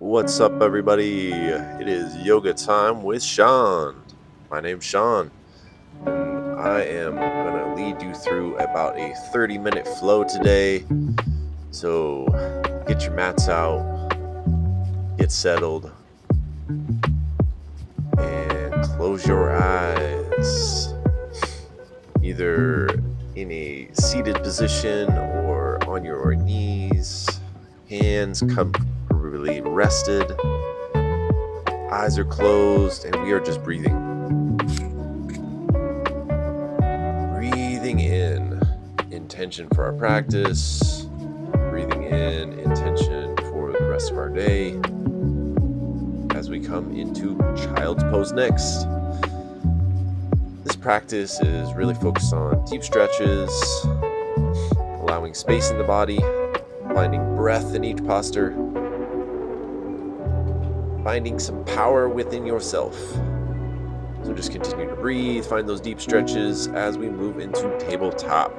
What's up, everybody? It is yoga time with Sean. My name's Sean, and I am going to lead you through about a 30-minute flow today. So get your mats out, get settled, and close your eyes. Either in a seated position or on your knees, hands comfortably rested. Eyes are closed, and we are just breathing. Breathing in intention for our practice. Breathing in intention for the rest of our day as we come into child's pose next. This practice is really focused on deep stretches, allowing space in the body, finding breath in each posture, finding some power within yourself. So just continue to breathe, find those deep stretches as we move into tabletop.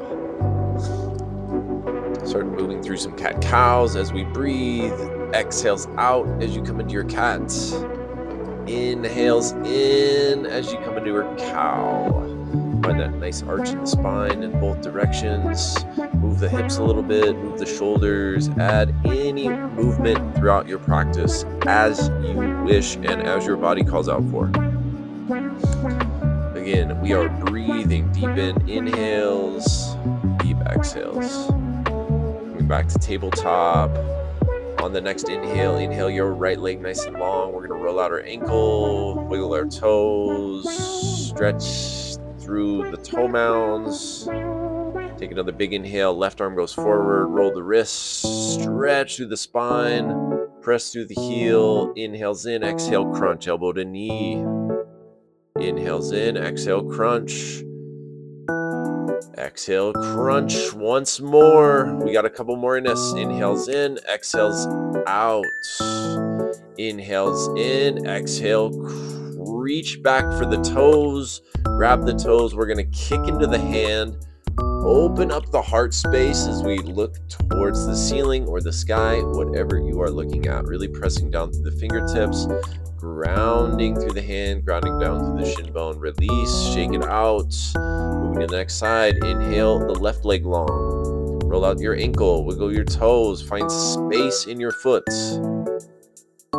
Start moving through some cat-cows as we breathe. Exhales out as you come into your cat. Inhales in as you come into your cow. Find that nice arch in the spine in both directions. Move the hips a little bit, move the shoulders. Add any movement throughout your practice as you wish and as your body calls out for. Again, we are breathing deep in inhales, deep exhales. Coming back to tabletop. On the next inhale your right leg nice and long. We're going to roll out our ankle, wiggle our toes, stretch through the toe mounds. Take another big inhale. Left arm goes forward. Roll the wrists. Stretch through the spine. Press through the heel. Inhales in. Exhale, crunch. Elbow to knee. Inhales in. Exhale, crunch. Exhale, crunch once more. We got a couple more in us. Inhales in. Exhales out. Inhales in. Exhale, reach back for the toes. Grab the toes. We're going to kick into the hand. Open up the heart space as we look towards the ceiling or the sky, whatever you are looking at. Really pressing down through the fingertips, grounding through the hand, grounding down through the shin bone. Release, shake it out. Moving to the next side. Inhale, the left leg long. Roll out your ankle, wiggle your toes, find space in your foot.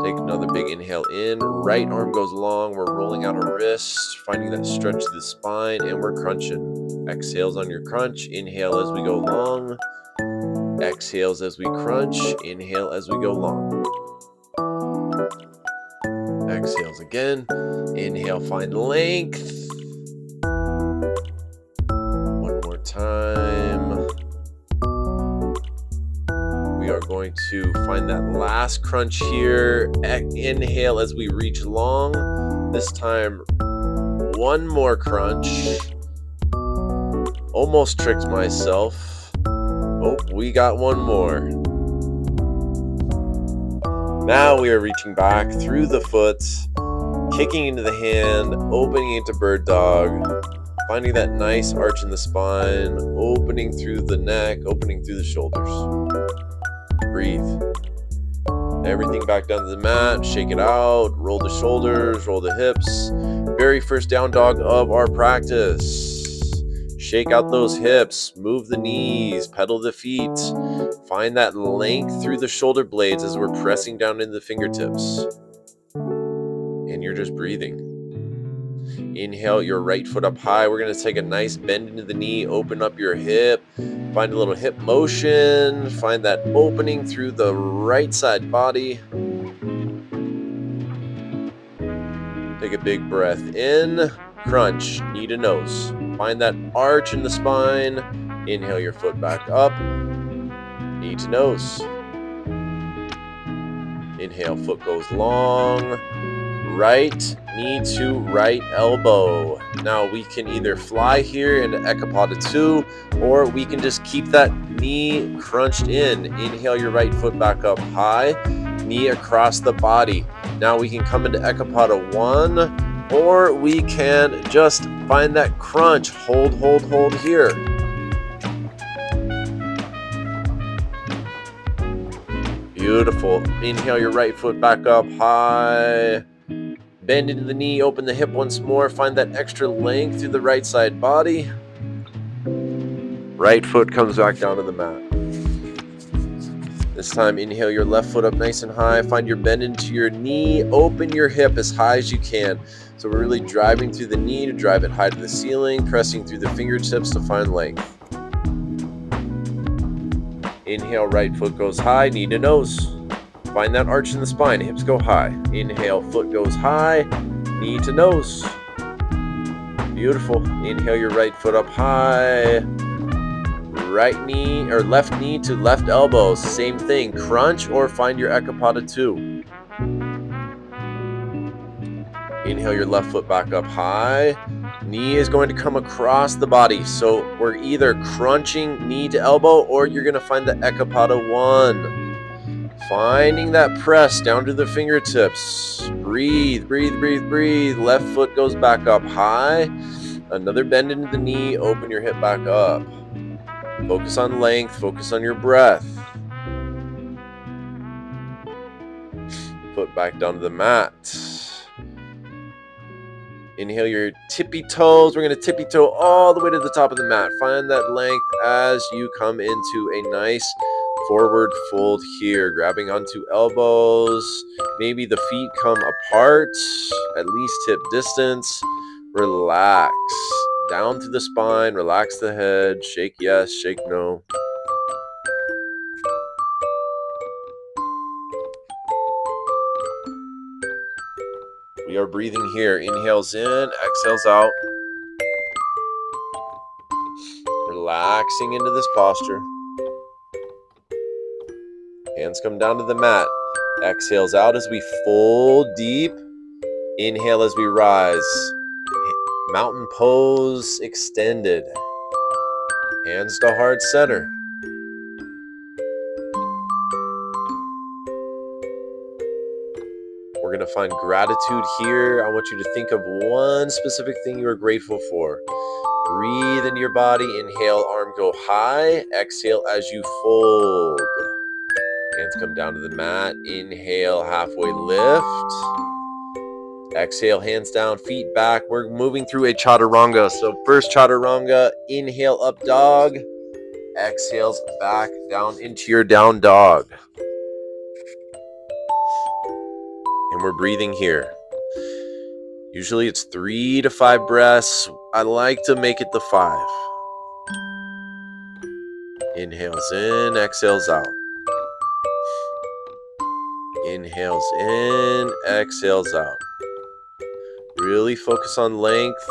Take another big inhale in. Right arm goes long. We're rolling out our wrist, finding that stretch to the spine, and we're crunching. Exhales on your crunch. Inhale as we go long. Exhales as we crunch. Inhale as we go long. Exhales again. Inhale, find length. One more time. We are going to find that last crunch here. Inhale as we reach long. This time, one more crunch. Almost tricked myself. Oh, we got one more. Now we are reaching back through the foot, kicking into the hand, opening into bird dog, finding that nice arch in the spine, opening through the neck, opening through the shoulders. Breathe. Everything back down to the mat, shake it out, roll the shoulders, roll the hips. Very first down dog of our practice. Shake out those hips, move the knees, pedal the feet. Find that length through the shoulder blades as we're pressing down into the fingertips. And you're just breathing. Inhale your right foot up high. We're going to take a nice bend into the knee, open up your hip, find a little hip motion, find that opening through the right side body. Take a big breath in, crunch, knee to nose. Find that arch in the spine. Inhale your foot back up, knee to nose. Inhale, foot goes long. Right knee to right elbow. Now we can either fly here into Ekapada 2, or we can just keep that knee crunched in. Inhale your right foot back up high, knee across the body. Now we can come into Ekapada 1, or we can just find that crunch. Hold here. Beautiful. Inhale your right foot back up high. Bend into the knee, open the hip once more. Find that extra length through the right side body. Right foot comes back down to the mat. This time, inhale your left foot up nice and high. Find your bend into your knee. Open your hip as high as you can. So we're really driving through the knee to drive it high to the ceiling, pressing through the fingertips to find length. Inhale, right foot goes high, knee to nose. Find that arch in the spine, hips go high. Inhale, foot goes high, knee to nose. Beautiful. Inhale your right foot up high. Right knee or left knee to left elbow. Same thing. Crunch or find your Ekapada 2. Inhale your left foot back up high. Knee is going to come across the body. So we're either crunching knee to elbow or you're going to find the Ekapada 1. Finding that press down to the fingertips. Breathe, breathe, breathe, breathe. Left foot goes back up high. Another bend into the knee. Open your hip back up. Focus on length. Focus on your breath. Foot back down to the mat. Inhale your tippy toes. We're going to tippy toe all the way to the top of the mat. Find that length as you come into a nice forward fold here. Grabbing onto elbows. Maybe the feet come apart, at least hip distance. Relax. Down through the spine. Relax the head. Shake yes, shake no. We are breathing here. Inhales in, exhales out. Relaxing into this posture. Hands come down to the mat. Exhales out as we fold deep. Inhale as we rise. Mountain pose extended. Hands to heart center. We're going to find gratitude here. I want you to think of one specific thing you are grateful for. Breathe into your body. Inhale, arm go high. Exhale as you fold. Hands come down to the mat. Inhale, halfway lift. Exhale, hands down, feet back. We're moving through a chaturanga. So first chaturanga, inhale, up dog. Exhales back down into your down dog. And we're breathing here. Usually it's 3 to 5 breaths. I like to make it the 5. Inhales in, exhales out. Inhales in, exhales out. Really focus on length.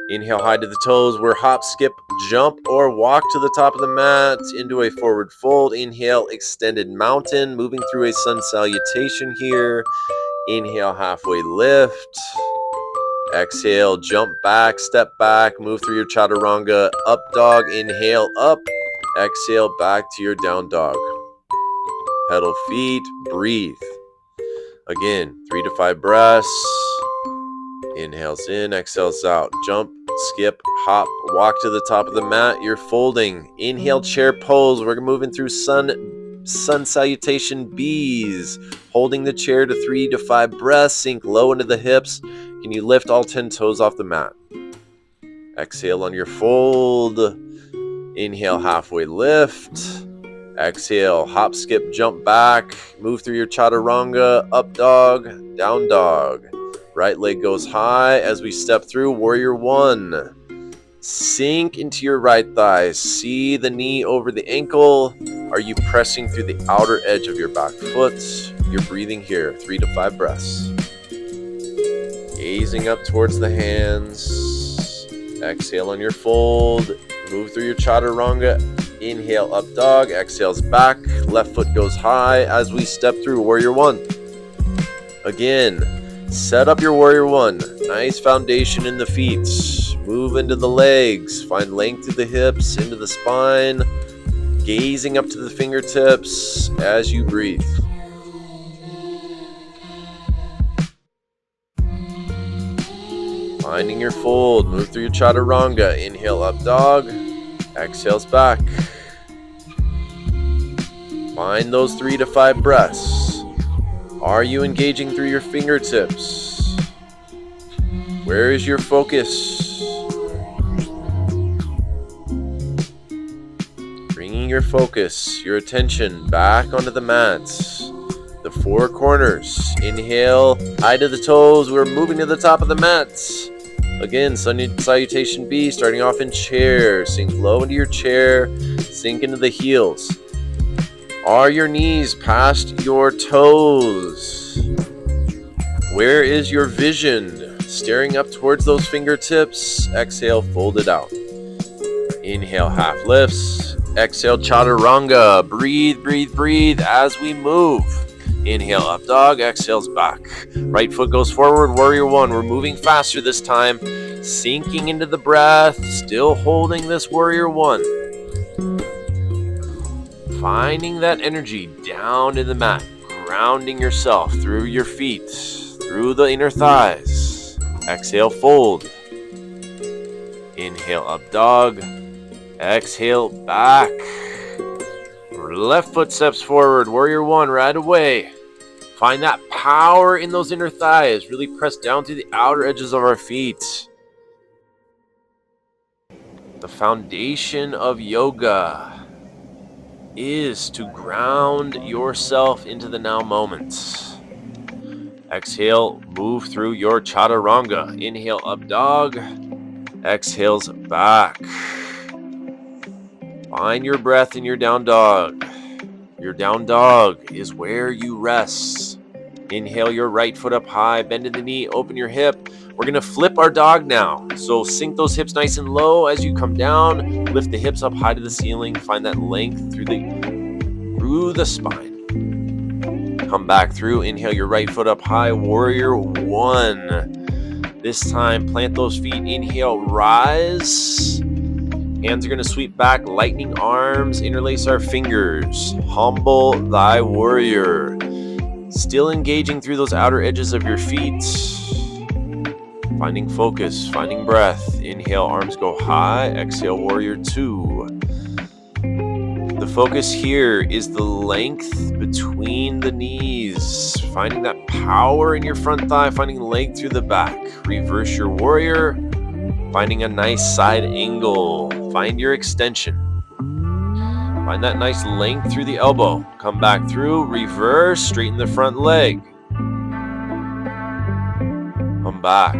Inhale high to the toes. We're hop, skip, jump, or walk to the top of the mat into a forward fold. Inhale, extended mountain. Moving through a sun salutation here. Inhale, halfway lift. Exhale, jump back, step back. Move through your chaturanga. Up dog, inhale, up. Exhale, back to your down dog. Pedal feet, breathe. Again, 3 to 5 breaths. Inhales in, exhales out. Jump, skip, hop, walk to the top of the mat. You're folding. Inhale, chair pose. We're moving through sun salutation bees. Holding the chair to 3 to 5 breaths. Sink low into the hips. Can you lift all 10 toes off the mat? Exhale on your fold. Inhale, halfway lift. Exhale, hop, skip, jump back. Move through your chaturanga. Up dog, down dog. Right leg goes high as we step through warrior 1. Sink into your right thigh. See the knee over the ankle. Are you pressing through the outer edge of your back foot? You're breathing here. 3 to 5 breaths. Gazing up towards the hands. Exhale on your fold. Move through your chaturanga. Inhale, up dog. Exhales back. Left foot goes high as we step through warrior 1. Again. Set up your warrior 1. Nice foundation in the feet. Move into the legs. Find length through the hips, into the spine. Gazing up to the fingertips as you breathe. Finding your fold. Move through your chaturanga. Inhale, up dog. Exhales back. Find those 3 to 5 breaths. Are you engaging through your fingertips? Where is your focus? Bringing your focus, your attention back onto the mats. The 4 corners. Inhale, high to the toes. We're moving to the top of the mats. Again, salutation B, starting off in chair. Sink low into your chair. Sink into the heels. Are your knees past your toes? Where is your vision? Staring up towards those fingertips. Exhale, fold it out. Inhale, half lifts. Exhale, chaturanga. Breathe, breathe, breathe as we move. Inhale, up dog. Exhales, back. Right foot goes forward. Warrior one. We're moving faster this time. Sinking into the breath. Still holding this warrior one. Finding that energy down in the mat. Grounding yourself through your feet. Through the inner thighs. Exhale, fold. Inhale, up dog. Exhale, back. Left foot steps forward. Warrior one, right away. Find that power in those inner thighs. Really press down through the outer edges of our feet. The foundation of yoga is to ground yourself into the now moment. Exhale, move through your chaturanga. Inhale, up dog. Exhales, back. Find your breath in your down dog. Your down dog is where you rest. Inhale your right foot up high, bend in the knee, open your hip. We're going to flip our dog now. So sink those hips nice and low as you come down. Lift the hips up high to the ceiling. Find that length through the spine. Come back through. Inhale your right foot up high, warrior one. This time, plant those feet. Inhale, rise. Hands are going to sweep back, lightning arms, interlace our fingers. Humble thy warrior. Still engaging through those outer edges of your feet. Finding focus, finding breath. Inhale, arms go high. Exhale, warrior two. The focus here is the length between the knees. Finding that power in your front thigh, finding length through the back. Reverse your warrior. Finding a nice side angle. Find your extension. Find that nice length through the elbow. Come back through, reverse, straighten the front leg. Come back.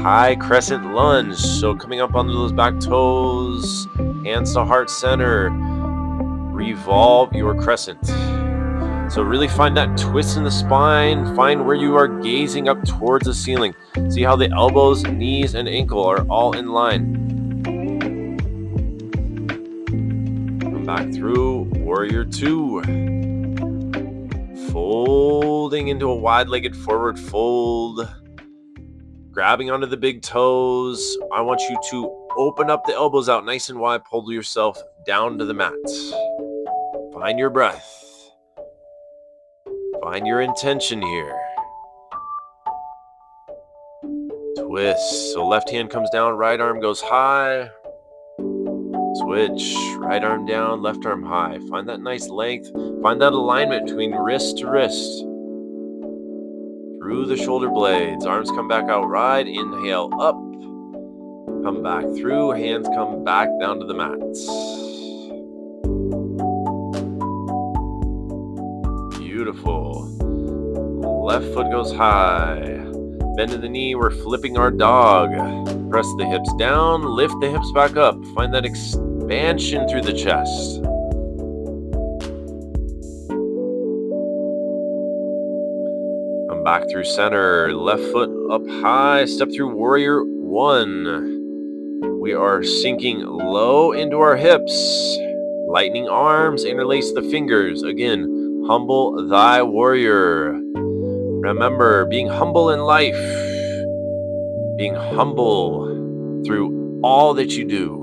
High crescent lunge. So coming up onto those back toes, hands to heart center. Revolve your crescent. So really find that twist in the spine. Find where you are gazing up towards the ceiling. See how the elbows, knees, and ankle are all in line. Come back through, warrior two. Folding into a wide-legged forward fold. Grabbing onto the big toes. I want you to open up the elbows out nice and wide. Pull yourself down to the mat. Find your breath. Find your intention here. Twist. So left hand comes down, right arm goes high. Switch. Right arm down, left arm high. Find that nice length. Find that alignment between wrist to wrist. Through the shoulder blades. Arms come back out wide. Inhale up. Come back through. Hands come back down to the mats. Beautiful. Left foot goes high. Bend to the knee. We're flipping our dog. Press the hips down. Lift the hips back up. Find that expansion through the chest. Come back through center. Left foot up high. Step through warrior one. We are sinking low into our hips. Lightning arms. Interlace the fingers. Again. Humble thy warrior. Remember, being humble in life, being humble through all that you do.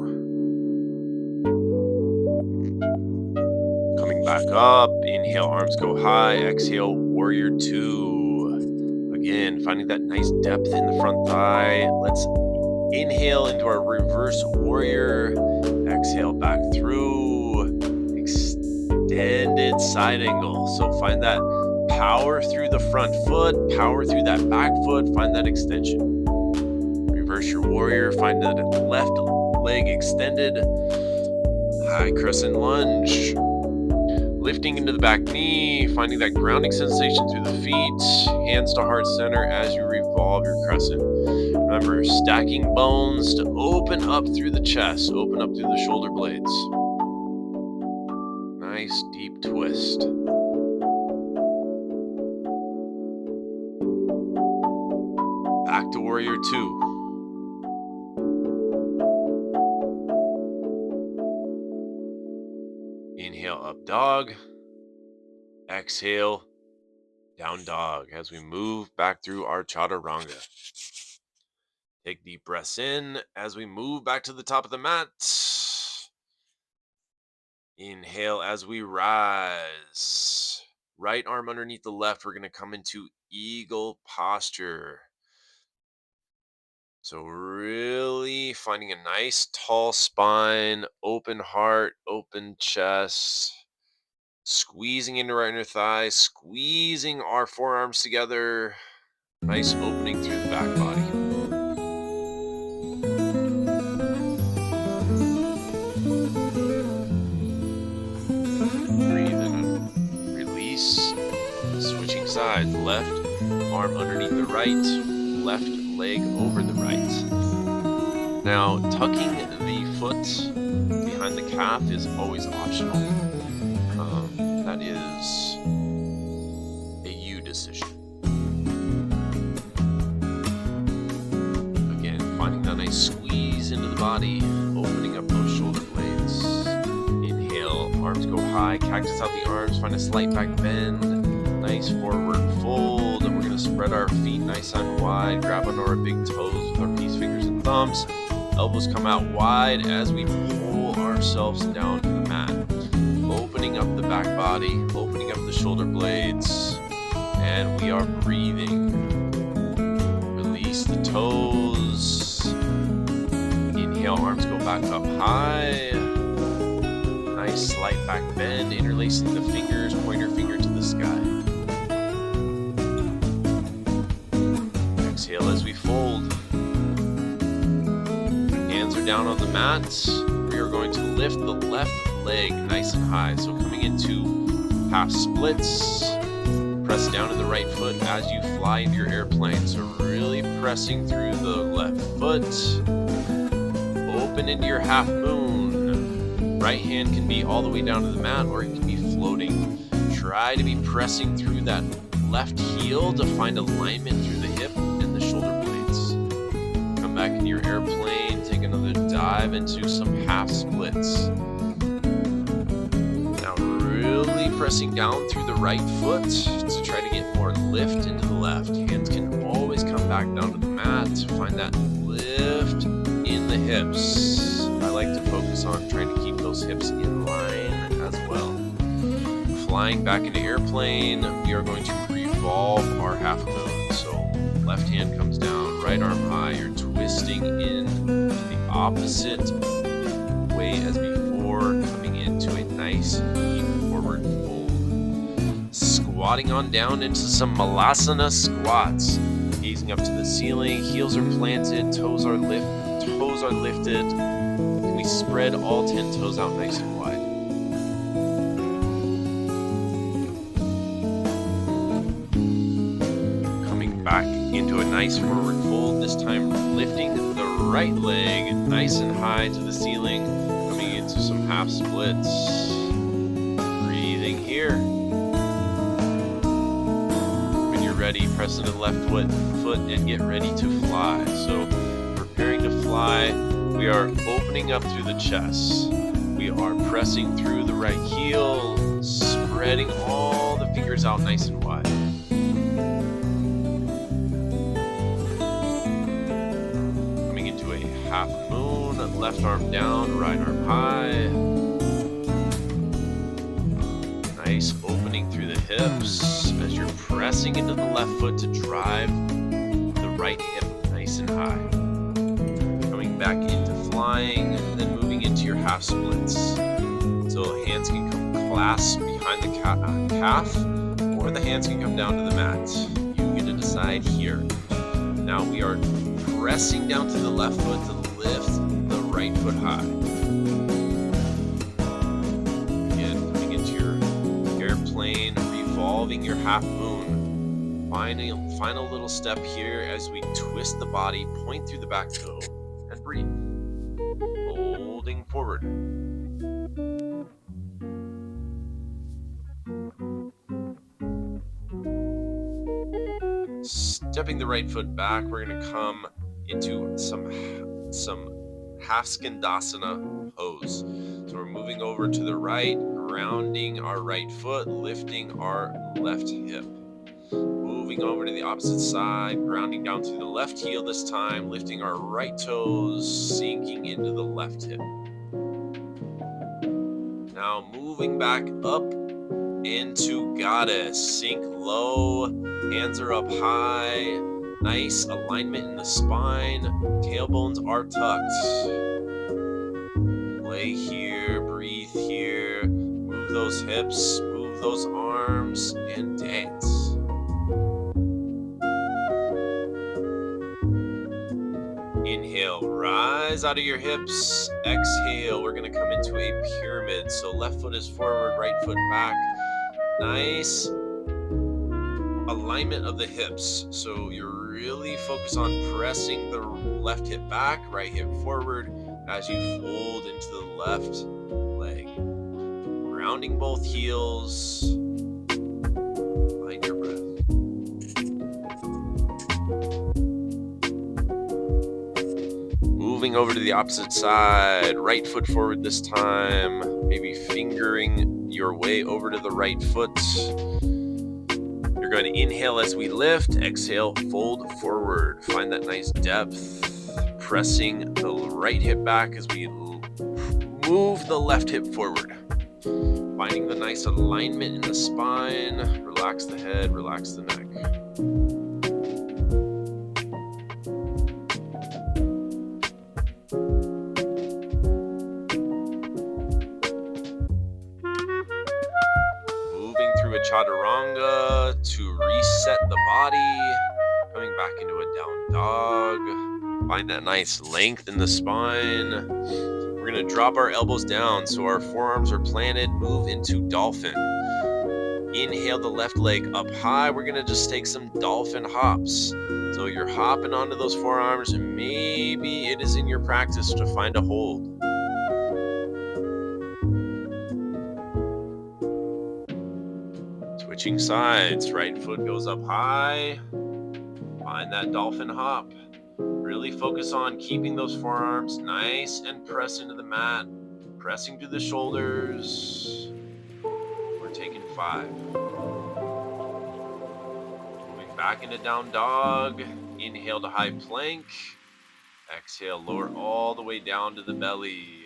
Coming back up, inhale, arms go high, exhale, warrior two. Again, finding that nice depth in the front thigh. Let's inhale into our reverse warrior. Exhale back through. extended side angle. So find that power through the front foot, power through that back foot, find that extension. Reverse your warrior, find that left leg extended. High crescent lunge. Lifting into the back knee, finding that grounding sensation through the feet, hands to heart center as you revolve your crescent. Remember, stacking bones to open up through the chest, open up through the shoulder blades. Nice deep twist. Back to warrior 2. Inhale, up dog. Exhale, down dog as we move back through our chaturanga. Take deep breaths in as we move back to the top of the mat. Inhale as we rise. Right arm underneath the left. We're going to come into eagle posture. So really finding a nice tall spine, open heart, open chest. Squeezing into our inner thighs, squeezing our forearms together. Nice opening through the back body. Breathe in and release. Switching sides. Left arm underneath the right, left leg over the right. Now, tucking the foot behind the calf is always optional. That is a you decision. Again, finding that nice squeeze into the body, opening up those shoulder blades. Inhale, arms go high, cactus out the arms, find a slight back bend, nice forward fold, and we're going to spread our feet nice and wide, grab onto our big toes with our peace fingers and thumbs. Elbows come out wide as we pull ourselves down to the mat. Opening up the back body, opening up the shoulder blades, and we are breathing. Release the toes. Inhale, arms go back up high. Nice slight back bend, interlacing the fingers, pointer finger to the sky. Exhale as we fold. Hands are down on the mat. We are going to lift the left leg nice and high. So coming into half splits, press down in the right foot as you fly into your airplane. So really pressing through the left foot. Open into your half moon. Right hand can be all the way down to the mat or it can be floating. Try to be pressing through that left heel to find alignment through the hip and the shoulder blades. Come back into your airplane, take another dive into some half splits. Pressing down through the right foot to try to get more lift into the left. Hands can always come back down to the mat to find that lift in the hips. I like to focus on trying to keep those hips in line as well. Flying back into airplane, we are going to revolve our half moon. So left hand comes down, right arm high. You're twisting in the opposite way as before, coming into a nice deep forward fold. Squatting on down into some Malasana squats. Gazing up to the ceiling, heels are planted, toes are lifted. Can we spread all 10 toes out nice and wide? Coming back into a nice forward fold, this time lifting the right leg nice and high to the ceiling, coming into some half splits. Breathing here. Ready, press into the left foot and get ready to fly. So preparing to fly, we are opening up through the chest. We are pressing through the right heel, spreading all the fingers out nice and wide. Coming into a half moon, left arm down, right arm high. Nice opening through the hips as you're pressing into the left foot to drive the right hip nice and high. Coming back into flying and then moving into your half splits. So hands can come clasp behind the calf, or the hands can come down to the mat. You get to decide here. Now we are pressing down to the left foot to lift the right foot high. Again, coming into your airplane, revolving your half moon. Final little step here as we twist the body, point through the back toe, and breathe. Holding forward. Stepping the right foot back, we're going to come into some half skandasana pose. So we're moving over to the right, grounding our right foot, lifting our left hip. Moving over to the opposite side, grounding down through the left heel this time, lifting our right toes, sinking into the left hip. Now moving back up into goddess. Sink low, hands are up high, nice alignment in the spine, tailbones are tucked. Play here, breathe here, move those hips, move those arms, and dance. Inhale, rise out of your hips. Exhale, we're going to come into a pyramid. So left foot is forward, right foot back. Nice alignment of the hips. So you're really focused on pressing the left hip back, right hip forward as you fold into the left leg. Grounding both heels. Find your breath. Moving over to the opposite side, right foot forward this time, maybe fingering your way over to the right foot. You're going to inhale as we lift, exhale, fold forward. Find that nice depth, pressing the right hip back as we move the left hip forward. Finding the nice alignment in the spine, relax the head, relax the neck. Chaturanga to reset the body, coming back into a down dog. Find that nice length in the spine. We're going to drop our elbows down so our forearms are planted, move into dolphin. Inhale the left leg up high. We're going to just take some dolphin hops. So you're hopping onto those forearms, and maybe it is in your practice to find a hold. Switching sides, right foot goes up high, find that dolphin hop. Really focus on keeping those forearms nice and press into the mat, pressing to the shoulders. We're taking 5. Moving back into down dog, inhale to high plank, exhale, lower all the way down to the belly.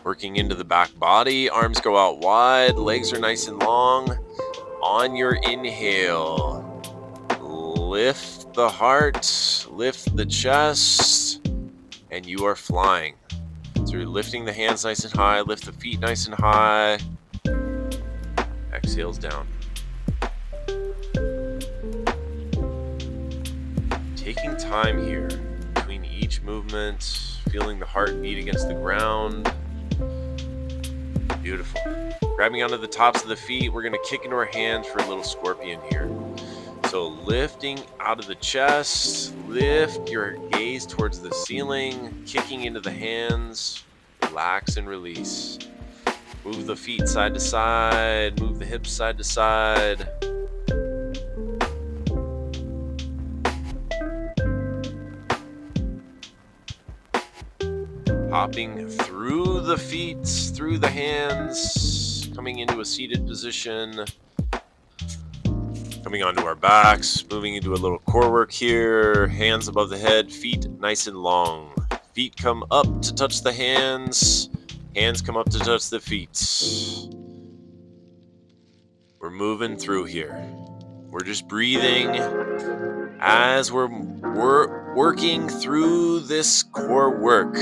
Working into the back body, arms go out wide, legs are nice and long. On your inhale, lift the heart, lift the chest, and you are flying. So you're lifting the hands nice and high, lift the feet nice and high. Exhales down. Taking time here between each movement, feeling the heart beat against the ground. Beautiful. Grabbing onto the tops of the feet, we're going to kick into our hands for a little scorpion here. So lifting out of the chest, lift your gaze towards the ceiling, kicking into the hands, relax and release. Move the feet side to side, move the hips side to side. Hopping through the feet, through the hands, coming into a seated position, coming onto our backs, moving into a little core work here, hands above the head, feet nice and long. Feet come up to touch the hands, hands come up to touch the feet. We're moving through here. We're just breathing as we're working through this core work.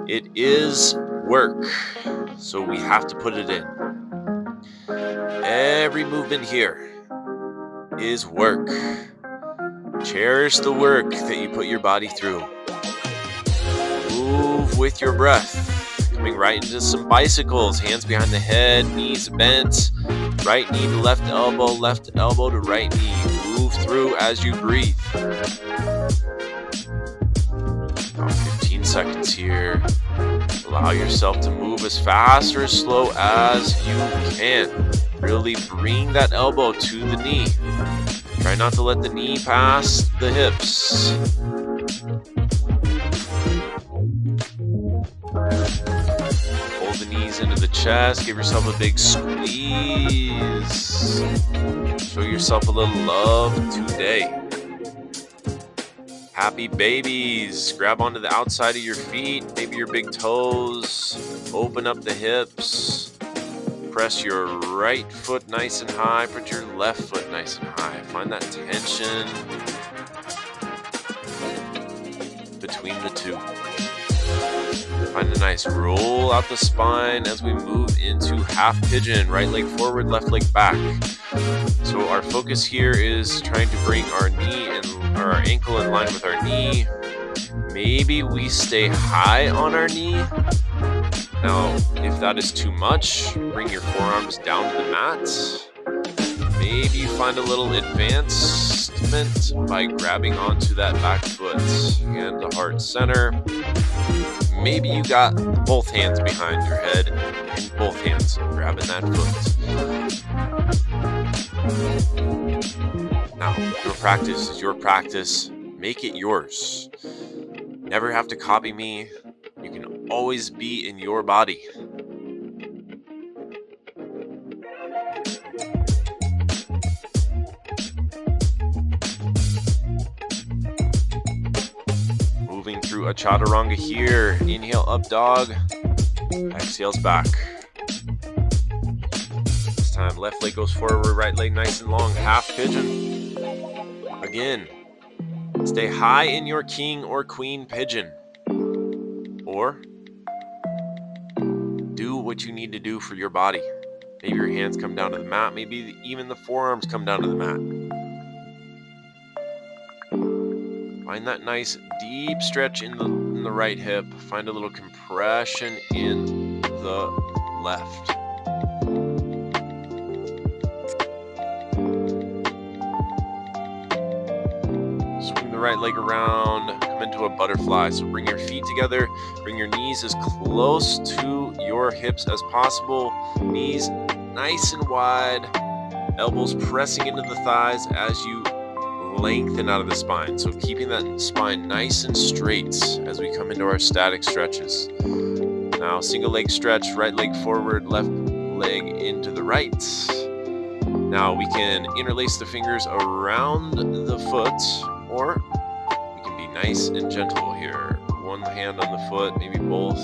It is work, so we have to put it in. Every movement here is work. Cherish the work that you put your body through. Move with your breath. Coming right into some bicycles. Hands behind the head, knees bent. Right knee to left elbow to right knee. Move through as you breathe. About 15 seconds here. Allow yourself to move as fast or as slow as you can. Really bring that elbow to the knee. Try not to let the knee pass the hips. Pull the knees into the chest. Give yourself a big squeeze. Show yourself a little love today. Happy babies. Grab onto the outside of your feet, maybe your big toes. Open up the hips. Press your right foot nice and high. Put your left foot nice and high. Find that tension between the two. Find a nice roll out the spine as we move into half pigeon. Right leg forward, left leg back. So our focus here is trying to bring our knee and our ankle in line with our knee. Maybe we stay high on our knee. Now, if that is too much, bring your forearms down to the mat. Maybe you find a little advancement by grabbing onto that back foot. Hand to heart center. Maybe you got both hands behind your head and both hands grabbing that foot. Now, your practice is your practice. Make it yours. Never have to copy me. You can always be in your body. Moving through a chaturanga here. Inhale, up dog. Exhales back. This time, left leg goes forward, right leg nice and long. Half pigeon. Again, stay high in your king or queen pigeon. Or do what you need to do for your body. Maybe your hands come down to the mat. Maybe even the forearms come down to the mat. Find that nice deep stretch in the right hip. Find a little compression in the left. Swing the right leg around. Come into a butterfly. So bring your feet together. Bring your knees as close to your hips as possible. Knees nice and wide. Elbows pressing into the thighs as you lengthen out of the spine. So keeping that spine nice and straight as we come into our static stretches. Now single leg stretch, right leg forward, left leg into the right. Now we can interlace the fingers around the foot, or we can be nice and gentle here. One hand on the foot, maybe both.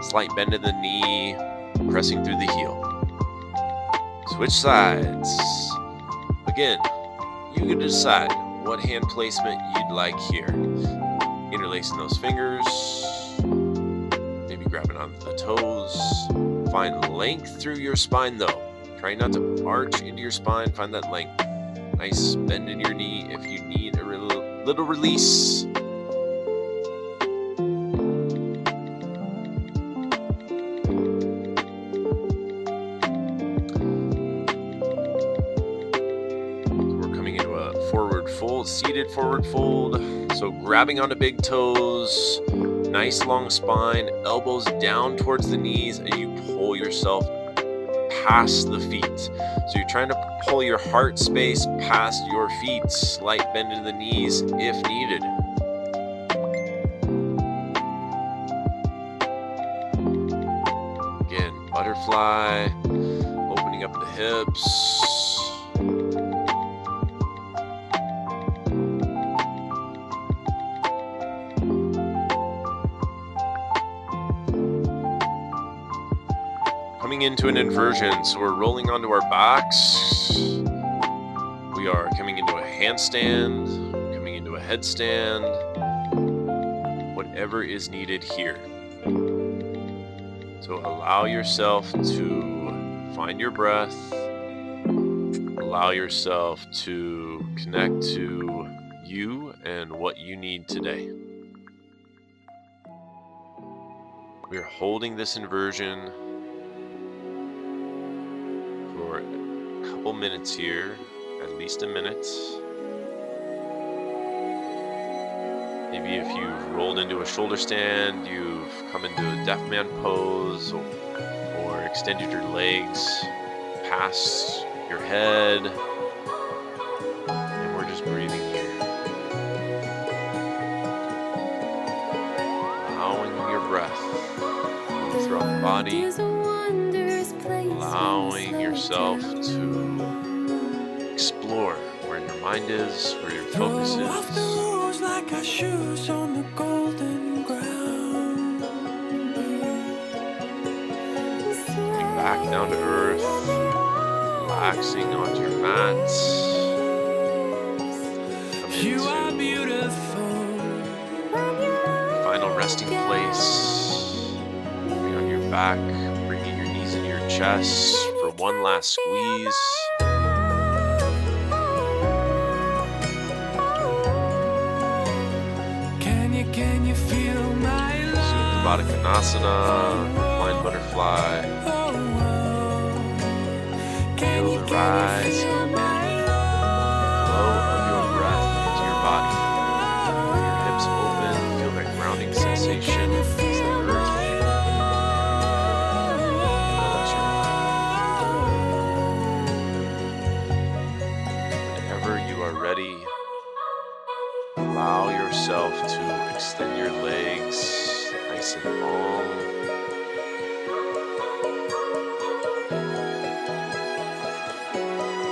Slight bend in the knee, pressing through the heel. Switch sides. Again, you can decide what hand placement you'd like here. Interlacing those fingers, maybe grabbing onto the toes. Find length through your spine though. Try not to arch into your spine, find that length. Nice bend in your knee if you need a little release. Seated forward fold. So grabbing onto big toes, nice long spine, elbows down towards the knees, and you pull yourself past the feet. So you're trying to pull your heart space past your feet. Slight bend in the knees if needed. Again, butterfly, opening up the hips. coming into an inversion. So we're rolling onto our backs. We are coming into a handstand, coming into a headstand, whatever is needed here. So allow yourself to find your breath. Allow yourself to connect to you and what you need today. We're holding this inversion for a couple minutes here, at least a minute. Maybe if you've rolled into a shoulder stand, you've come into a deaf man pose, or extended your legs past your head, and we're just breathing here. Allowing your breath to move throughout the body, allowing yourself to explore where your mind is, where your focus is. Like our shoes on the golden ground. Coming back down to earth, relaxing onto your mat. Come into final resting place. Bring on your back, bringing your knees into your chest for one last squeeze. Can you feel my love? Supta Baddha Konasana, reclined butterfly. Feel the rise and flow of your breath into your body. Feel your hips open, feel that grounding sensation as the earth envelops your body. Whenever you are ready, allow yourself to extend your legs nice and long.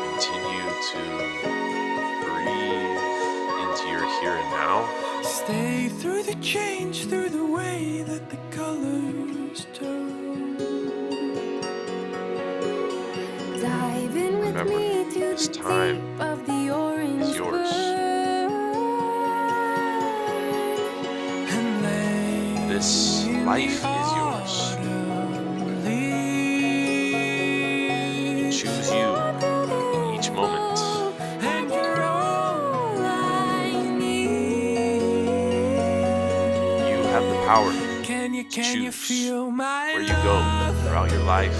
Continue to breathe into your here and now. Stay through the change, through the way that the colors turn. Dive in with Remember, me to this time of the orange is yours. This life is yours. You choose you in each moment. You have the power to choose where you go throughout your life,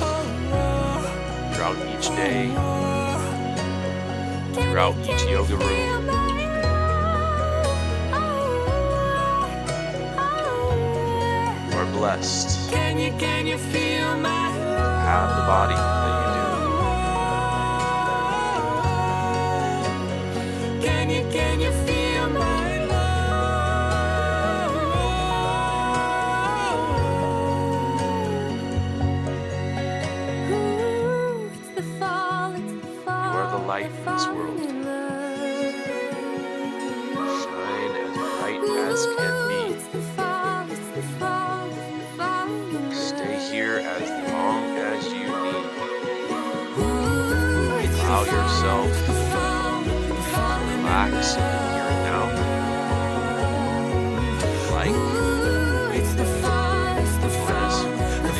throughout each day, throughout each yoga room. Blessed can you feel my love? Have the body that you do. Can you feel my love? Ooh, it's the fall, you are the light in this world. Shine as bright as can be. Here as long as you need. Allow yourself to relax in the here and now. Like awareness of the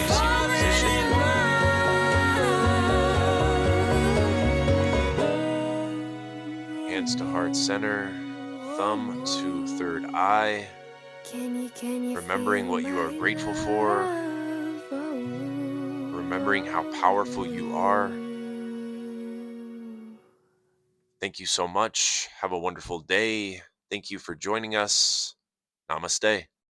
seated position. Hands to heart center, thumb to third eye. Remembering what you are grateful for. Remembering how powerful you are. Thank you so much. Have a wonderful day. Thank you for joining us. Namaste.